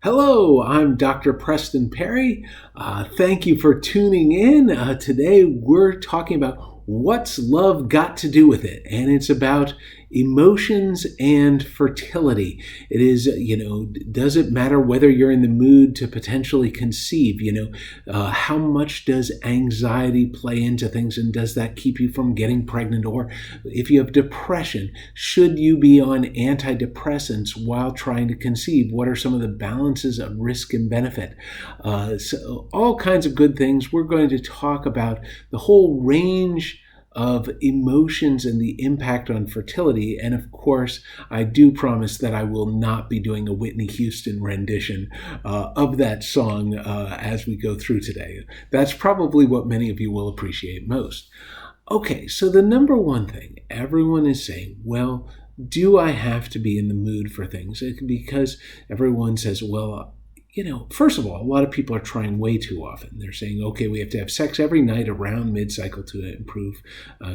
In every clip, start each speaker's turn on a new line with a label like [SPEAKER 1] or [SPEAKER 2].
[SPEAKER 1] Hello, I'm Dr. Preston Perry. Thank you for tuning in. Today we're talking about what's love got to do with it, and it's about emotions and fertility. It is, does it matter whether you're in the mood to potentially conceive? How much does anxiety play into things, and does that keep you from getting pregnant? Or if you have depression, should you be on antidepressants while trying to conceive? What are some of the balances of risk and benefit? So all kinds of good things. We're going to talk about the whole range of emotions and the impact on fertility. And of course, I do promise that I will not be doing a Whitney Houston rendition of that song as we go through today. That's probably what many of you will appreciate most. Okay, so the number one thing everyone is saying, well, do I have to be in the mood for things? Because everyone says, well, first of all, a lot of people are trying way too often. They're saying, okay, we have to have sex every night around mid-cycle to improve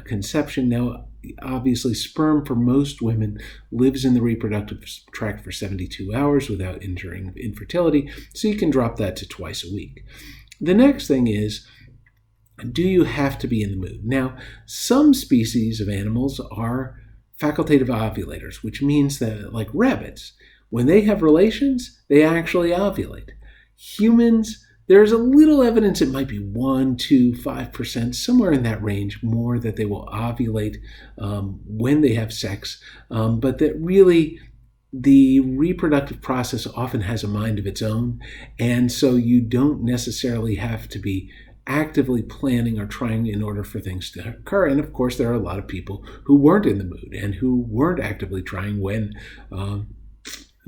[SPEAKER 1] conception. Now, obviously, sperm for most women lives in the reproductive tract for 72 hours without injuring infertility, so you can drop that to twice a week. The next thing is, do you have to be in the mood? Now, some species of animals are facultative ovulators, which means that, like rabbits, when they have relations, they actually ovulate. Humans, there's a little evidence it might be 1, 2, 5%, somewhere in that range, more that they will ovulate when they have sex, but that really the reproductive process often has a mind of its own, and so you don't necessarily have to be actively planning or trying in order for things to occur. And of course, there are a lot of people who weren't in the mood and who weren't actively trying when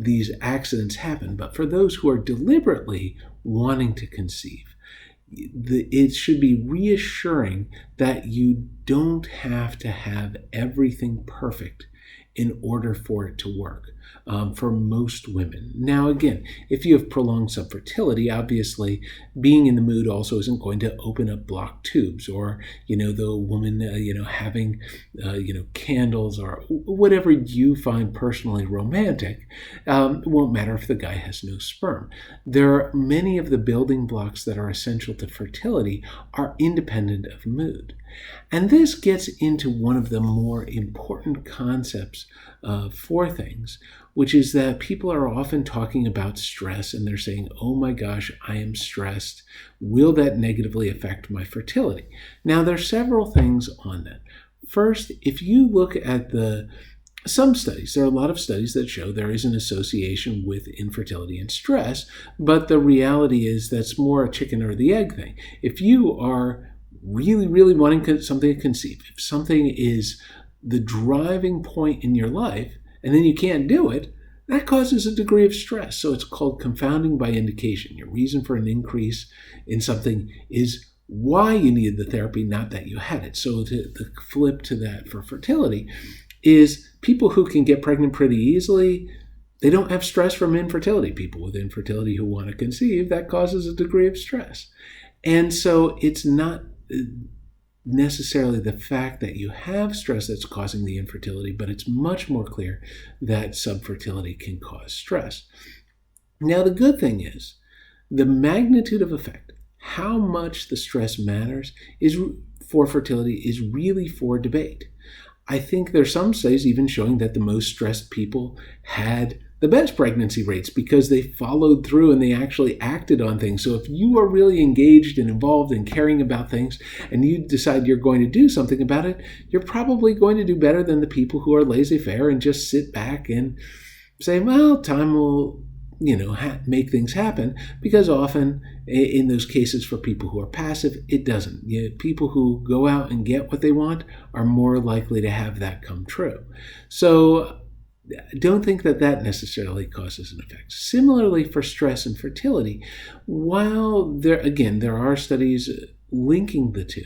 [SPEAKER 1] these accidents happen. But for those who are deliberately wanting to conceive, it should be reassuring that you don't have to have everything perfect in order for it to work for most women. Now, again, if you have prolonged subfertility, obviously being in the mood also isn't going to open up blocked tubes, or, the woman, having, candles or whatever you find personally romantic. It won't matter if the guy has no sperm. There are many of the building blocks that are essential to fertility are independent of mood. And this gets into one of the more important concepts for things, which is that people are often talking about stress and they're saying, oh my gosh, I am stressed. Will that negatively affect my fertility? Now, there are several things on that. First, if you look at some studies, there are a lot of studies that show there is an association with infertility and stress, but the reality is that's more a chicken or the egg thing. If you are really, really wanting something to conceive, if something is the driving point in your life, and then you can't do it, that causes a degree of stress. So it's called confounding by indication. Your reason for an increase in something is why you needed the therapy, not that you had it. So the flip to that for fertility is people who can get pregnant pretty easily, they don't have stress from infertility. People with infertility who want to conceive, that causes a degree of stress. And so it's not necessarily the fact that you have stress that's causing the infertility, but it's much more clear that subfertility can cause stress. Now, the good thing is the magnitude of effect, how much the stress matters for fertility is really for debate. I think there's some studies even showing that the most stressed people had the best pregnancy rates because they followed through and they actually acted on things. So if you are really engaged and involved and caring about things and you decide you're going to do something about it, you're probably going to do better than the people who are laissez-faire and just sit back and say, well, time will, make things happen, because often in those cases for people who are passive, it doesn't. People who go out and get what they want are more likely to have that come true. So don't think that necessarily causes an effect. Similarly, for stress and fertility, while there are studies linking the two,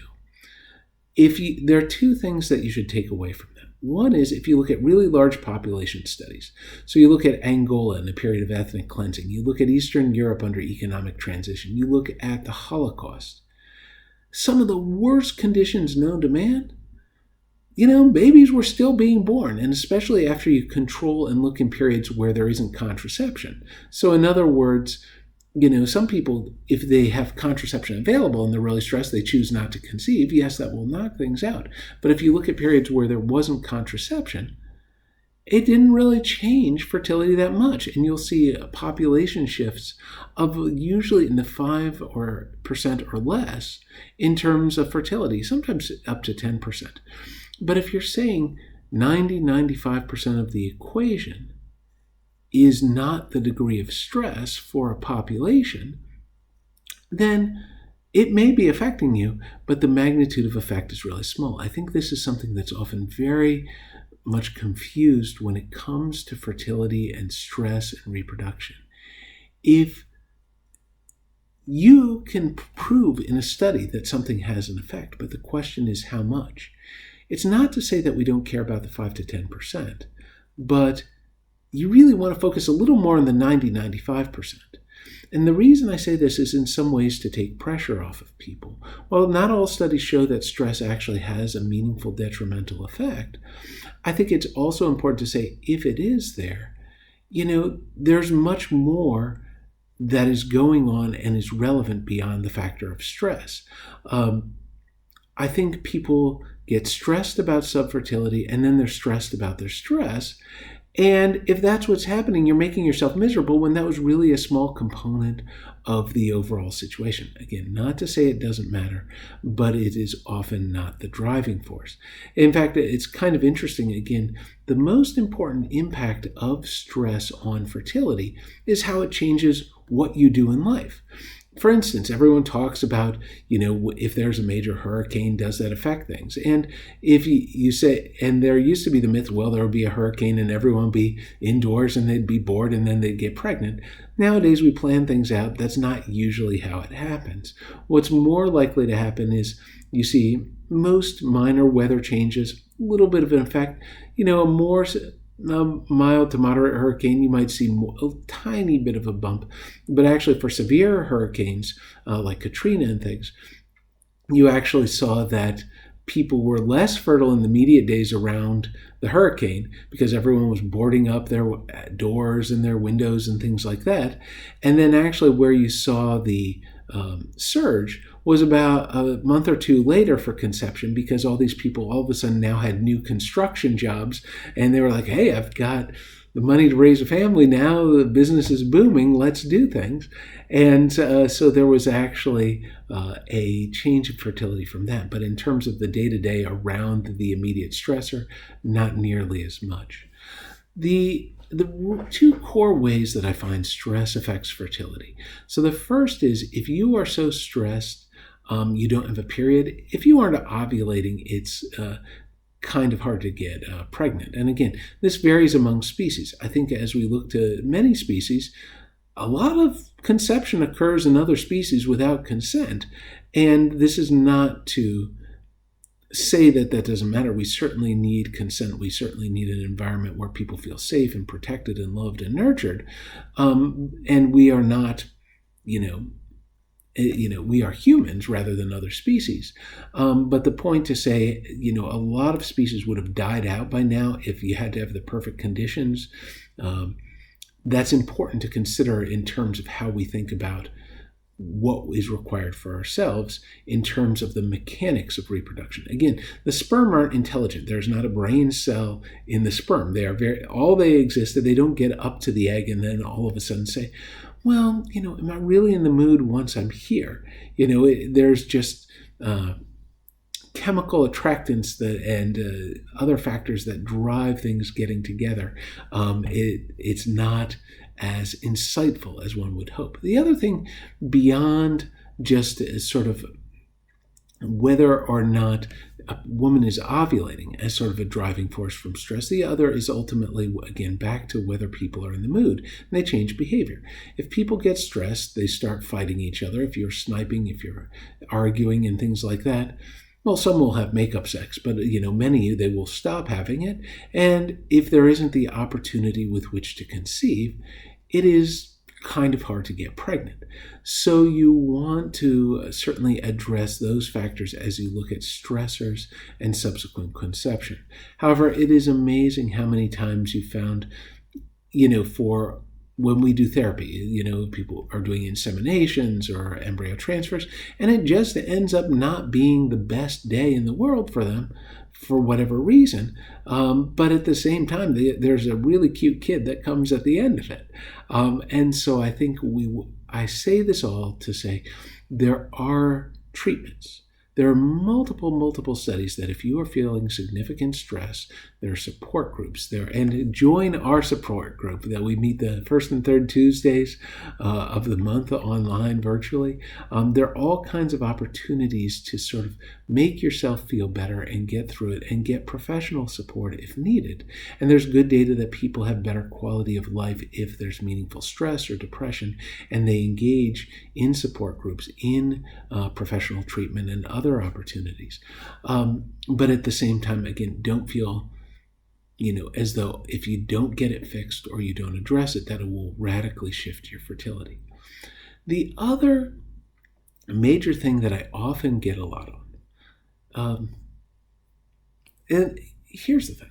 [SPEAKER 1] there are two things that you should take away from them. One is if you look at really large population studies. So you look at Angola in a period of ethnic cleansing. You look at Eastern Europe under economic transition. You look at the Holocaust. Some of the worst conditions known to man, babies were still being born, and especially after you control and look in periods where there isn't contraception. So in other words, some people, if they have contraception available and they're really stressed, they choose not to conceive. Yes, that will knock things out. But if you look at periods where there wasn't contraception, it didn't really change fertility that much. And you'll see population shifts of usually in the 5% or less in terms of fertility, sometimes up to 10%. But if you're saying 95% of the equation is not the degree of stress for a population, then it may be affecting you, but the magnitude of effect is really small. I think this is something that's often very much confused when it comes to fertility and stress and reproduction. If you can prove in a study that something has an effect, but the question is how much. It's not to say that we don't care about the 5 to 10%, but you really want to focus a little more on the 95%. And the reason I say this is in some ways to take pressure off of people. While not all studies show that stress actually has a meaningful detrimental effect, I think it's also important to say if it is there, there's much more that is going on and is relevant beyond the factor of stress. I think people get stressed about subfertility and then they're stressed about their stress. And if that's what's happening, you're making yourself miserable when that was really a small component of the overall situation. Again, not to say it doesn't matter, but it is often not the driving force. In fact, it's kind of interesting. Again, the most important impact of stress on fertility is how it changes what you do in life. For instance, everyone talks about, if there's a major hurricane, does that affect things? And if you say, and there used to be the myth, well, there would be a hurricane and everyone would be indoors and they'd be bored and then they'd get pregnant. Nowadays, we plan things out. That's not usually how it happens. What's more likely to happen is you see most minor weather changes, a little bit of an effect, a more mild to moderate hurricane, you might see a tiny bit of a bump. But actually for severe hurricanes like Katrina and things, you actually saw that people were less fertile in the immediate days around the hurricane because everyone was boarding up their doors and their windows and things like that. And then actually where you saw the surge was about a month or two later for conception, because all these people all of a sudden now had new construction jobs and they were like, hey, I've got the money to raise a family now, the business is booming, let's do things. And so there was actually a change of fertility from that. But in terms of the day-to-day around the immediate stressor, not nearly as much. The two core ways that I find stress affects fertility. So the first is if you are so stressed, you don't have a period. If you aren't ovulating, it's kind of hard to get pregnant. And again, this varies among species. I think as we look to many species, a lot of conception occurs in other species without consent. And this is not to say that that doesn't matter. We certainly need consent. We certainly need an environment where people feel safe and protected and loved and nurtured. And we are not, we are humans rather than other species. But the point to say, a lot of species would have died out by now if you had to have the perfect conditions. That's important to consider in terms of how we think about what is required for ourselves in terms of the mechanics of reproduction. Again, the sperm aren't intelligent. There's not a brain cell in the sperm. They are all they exist, they don't get up to the egg and then all of a sudden say, well, am I really in the mood once I'm here? There's just chemical attractants and other factors that drive things getting together. It's not as insightful as one would hope. The other thing beyond just sort of whether or not a woman is ovulating as sort of a driving force from stress, the other is ultimately, again, back to whether people are in the mood, and they change behavior. If people get stressed, they start fighting each other. If you're sniping, if you're arguing and things like that, well, some will have makeup sex, but many, they will stop having it. And if there isn't the opportunity with which to conceive, it is kind of hard to get pregnant. So you want to certainly address those factors as you look at stressors and subsequent conception. However, it is amazing how many times you found, for when we do therapy, people are doing inseminations or embryo transfers, and it just ends up not being the best day in the world for them for whatever reason. But at the same time, there's a really cute kid that comes at the end of it. And so I think I say this all to say there are treatments. There are multiple studies that if you are feeling significant stress, there are support groups there. And join our support group that we meet the first and third Tuesdays of the month online virtually. There are all kinds of opportunities to sort of make yourself feel better and get through it and get professional support if needed. And there's good data that people have better quality of life if there's meaningful stress or depression and they engage in support groups, in professional treatment and other opportunities. But at the same time, again, don't feel as though if you don't get it fixed or you don't address it, that it will radically shift your fertility. The other major thing that I often get a lot on, and here's the thing.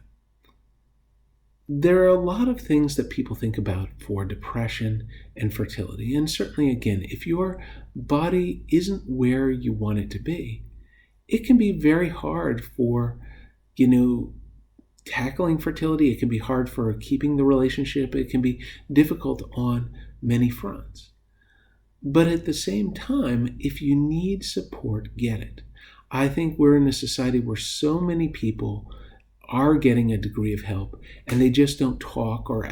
[SPEAKER 1] There are a lot of things that people think about for depression and fertility. And certainly, again, if your body isn't where you want it to be, it can be very hard for, tackling fertility. It can be hard for keeping the relationship. It can be difficult on many fronts. But at the same time, if you need support, get it. I think we're in a society where so many people are getting a degree of help and they just don't talk or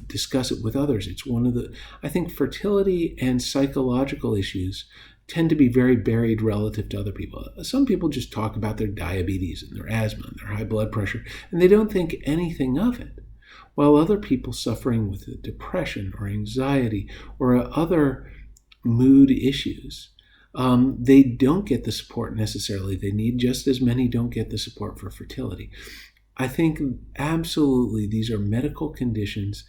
[SPEAKER 1] discuss it with others. It's one of I think fertility and psychological issues tend to be very buried relative to other people. Some people just talk about their diabetes and their asthma and their high blood pressure, and they don't think anything of it. While other people suffering with depression or anxiety or other mood issues, they don't get the support necessarily they need, just as many don't get the support for fertility. I think absolutely these are medical conditions.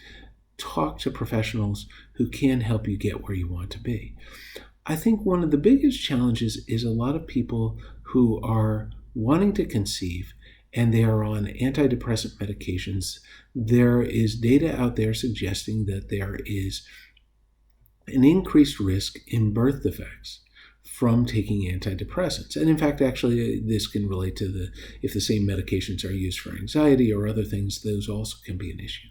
[SPEAKER 1] Talk to professionals who can help you get where you want to be. I think one of the biggest challenges is a lot of people who are wanting to conceive and they are on antidepressant medications. There is data out there suggesting that there is an increased risk in birth defects from taking antidepressants. And in fact, actually, this can relate to if the same medications are used for anxiety or other things, those also can be an issue.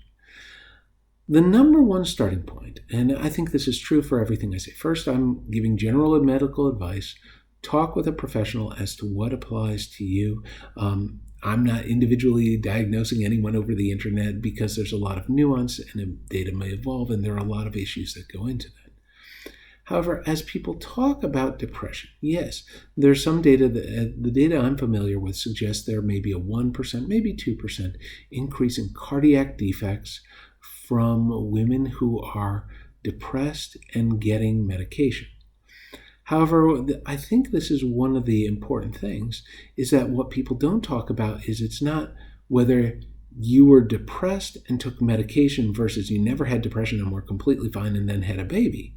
[SPEAKER 1] The number one starting point, and I think this is true for everything I say. First, I'm giving general medical advice. Talk with a professional as to what applies to you. I'm not individually diagnosing anyone over the internet because there's a lot of nuance and data may evolve, and there are a lot of issues that go into that. However, as people talk about depression, yes, there's some data that the data I'm familiar with suggests there may be a 1%, maybe 2% increase in cardiac defects from women who are depressed and getting medication. However, I think this is one of the important things, is that what people don't talk about is it's not whether you were depressed and took medication versus you never had depression and were completely fine and then had a baby.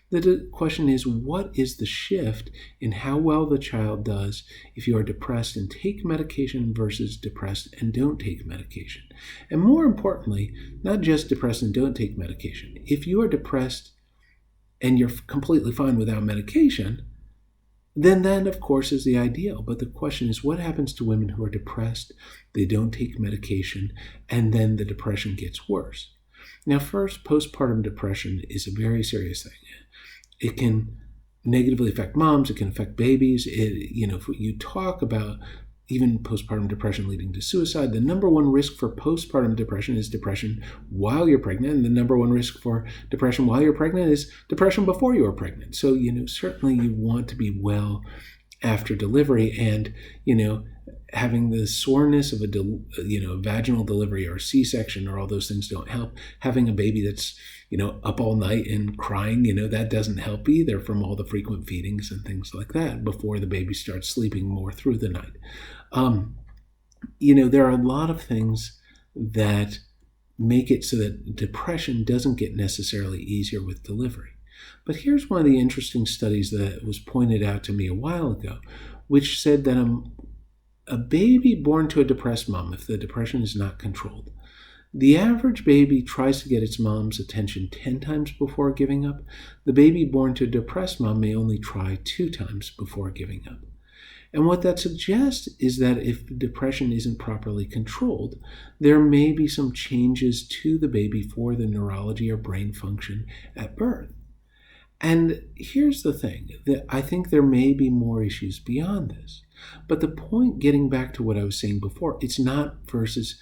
[SPEAKER 1] The question is, what is the shift in how well the child does if you are depressed and take medication versus depressed and don't take medication? And more importantly, not just depressed and don't take medication. If you are depressed and you're completely fine without medication, then that, of course, is the ideal. But the question is, what happens to women who are depressed, they don't take medication, and then the depression gets worse? Now, first, postpartum depression is a very serious thing. It can negatively affect moms. It can affect babies. If you talk about even postpartum depression leading to suicide, the number one risk for postpartum depression is depression while you're pregnant, and the number one risk for depression while you're pregnant is depression before you are pregnant. So, certainly you want to be well after delivery, and, having the soreness of a vaginal delivery or C-section or all those things don't help. Having a baby that's, up all night and crying, that doesn't help either from all the frequent feedings and things like that before the baby starts sleeping more through the night. There are a lot of things that make it so that depression doesn't get necessarily easier with delivery. But here's one of the interesting studies that was pointed out to me a while ago, which said that a baby born to a depressed mom, if the depression is not controlled, the average baby tries to get its mom's attention 10 times before giving up. The baby born to a depressed mom may only try 2 times before giving up. And what that suggests is that if depression isn't properly controlled, there may be some changes to the baby for the neurology or brain function at birth. And here's the thing, that I think there may be more issues beyond this. But the point, getting back to what I was saying before, it's not versus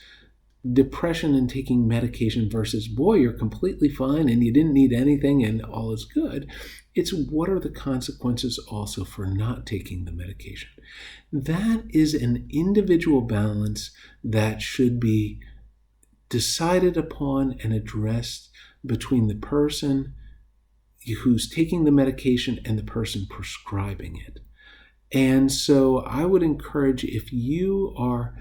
[SPEAKER 1] depression and taking medication versus, boy, you're completely fine and you didn't need anything and all is good. It's what are the consequences also for not taking the medication. That is an individual balance that should be decided upon and addressed between the person who's taking the medication and the person prescribing it. And so I would encourage, if you are,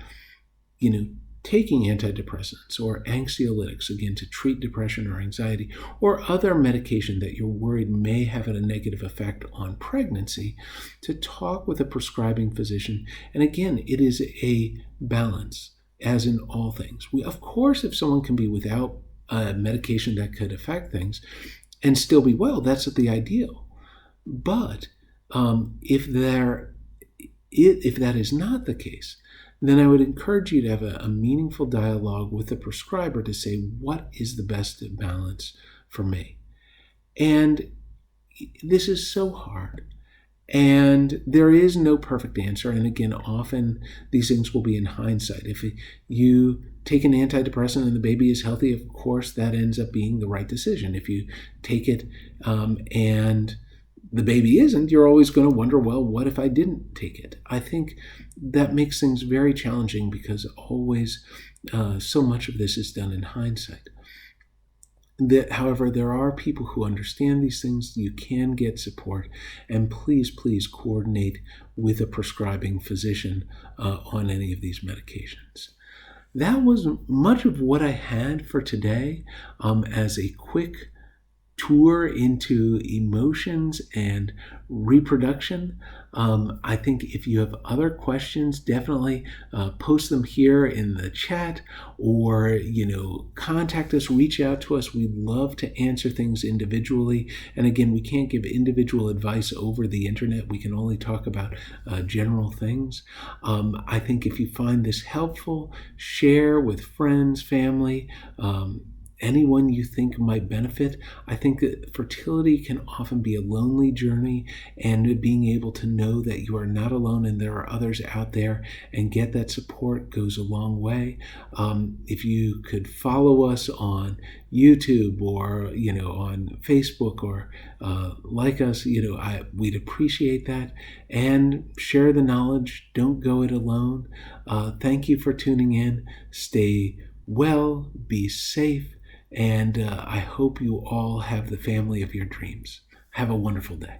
[SPEAKER 1] taking antidepressants or anxiolytics, again, to treat depression or anxiety, or other medication that you're worried may have a negative effect on pregnancy, to talk with a prescribing physician. And again, it is a balance, as in all things. Of course, if someone can be without a medication that could affect things and still be well, that's the ideal. But if that is not the case, then I would encourage you to have a meaningful dialogue with the prescriber to say, what is the best balance for me? And this is so hard. And there is no perfect answer. And again, often these things will be in hindsight. If you take an antidepressant and the baby is healthy, of course, that ends up being the right decision. If you take it and the baby isn't, you're always going to wonder, well, what if I didn't take it? I think that makes things very challenging because always so much of this is done in hindsight. However, there are people who understand these things. You can get support, and please coordinate with a prescribing physician on any of these medications. That was much of what I had for today as a quick tour into emotions and reproduction. I think if you have other questions, definitely post them here in the chat, or contact us, reach out to us. We'd love to answer things individually. And again, we can't give individual advice over the internet. We can only talk about general things. I think if you find this helpful, share with friends, family, anyone you think might benefit. I think that fertility can often be a lonely journey, and being able to know that you are not alone and there are others out there and get that support goes a long way. If you could follow us on YouTube or on Facebook, or like us, we'd appreciate that. And share the knowledge. Don't go it alone. Thank you for tuning in. Stay well, be safe, and I hope you all have the family of your dreams. Have a wonderful day.